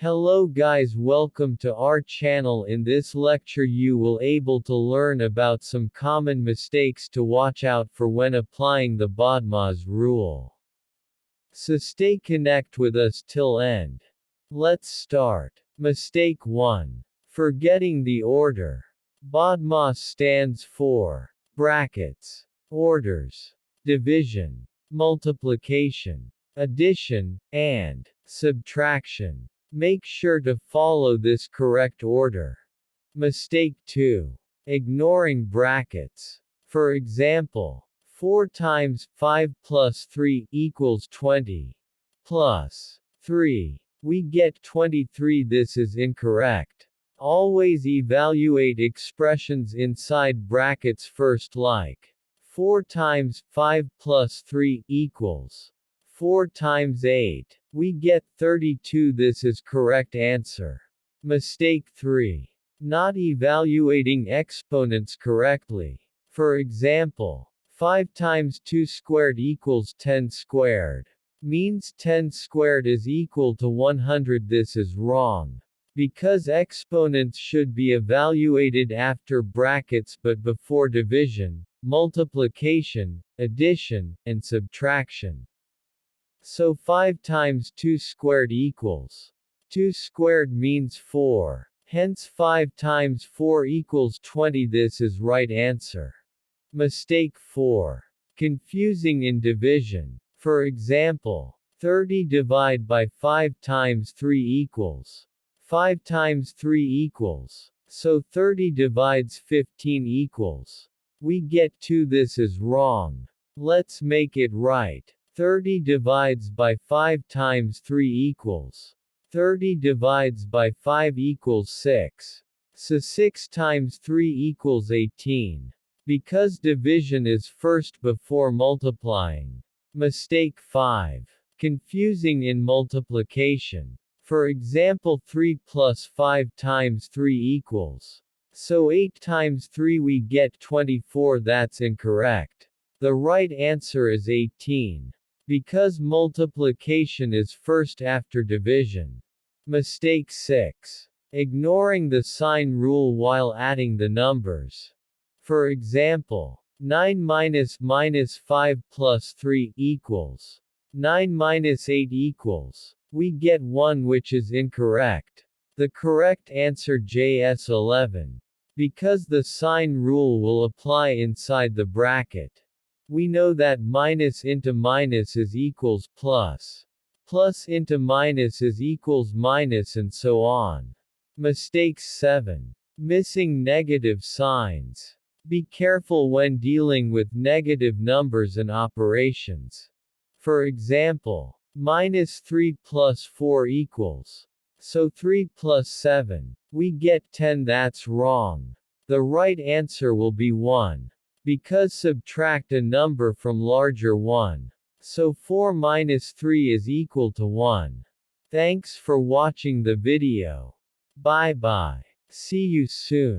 Hello guys, welcome to our channel. In this lecture you will able to learn about some common mistakes to watch out for when applying the BODMAS rule. So stay connect with us till end. Let's start. Mistake 1. Forgetting the order. BODMAS stands for brackets, orders, division, multiplication, addition, and subtraction. Make sure to follow this correct order. Mistake 2. Ignoring brackets. For example, 4 times 5 plus 3 equals 20. Plus 3. We get 23. This is incorrect. Always evaluate expressions inside brackets first, like 4 times 5 plus 3 equals 4 times 8. We get 32. This is correct answer. Mistake 3. Not evaluating exponents correctly. For example, 5 times 2 squared equals 10 squared. Means 10 squared is equal to 100. This is wrong. Because exponents should be evaluated after brackets but before division, multiplication, addition, and subtraction. So 5 times 2 squared equals 2 squared means 4. Hence 5 times 4 equals 20. This is right answer. Mistake 4. Confusing in division. For example, 30 divide by 5 times 3 equals 5 times 3 equals. So 30 divides 15 equals. We get 2. This is wrong. Let's make it right. 30 divides by 5 times 3 equals 30 divides by 5 equals 6. So 6 times 3 equals 18. Because division is first before multiplying. Mistake 5. Confusing in multiplication. For example, 3 plus 5 times 3 equals. So 8 times 3 we get 24. That's incorrect. The right answer is 18. Because multiplication is first after division. Mistake 6. Ignoring the sign rule while adding the numbers. For example, 9 minus 5 plus 3 equals 9 minus 8 equals. We get 1, which is incorrect. The correct answer is 11. Because the sign rule will apply inside the bracket. We know that minus into minus is equals plus. Plus into minus is equals minus, and so on. Mistake 7. Missing negative signs. Be careful when dealing with negative numbers and operations. For example, minus 3 plus 4 equals. So 3 plus 7. We get 10. That's wrong. The right answer will be 1. Because subtract a number from larger 1. So 4 minus 3 is equal to 1. Thanks for watching the video. Bye bye. See you soon.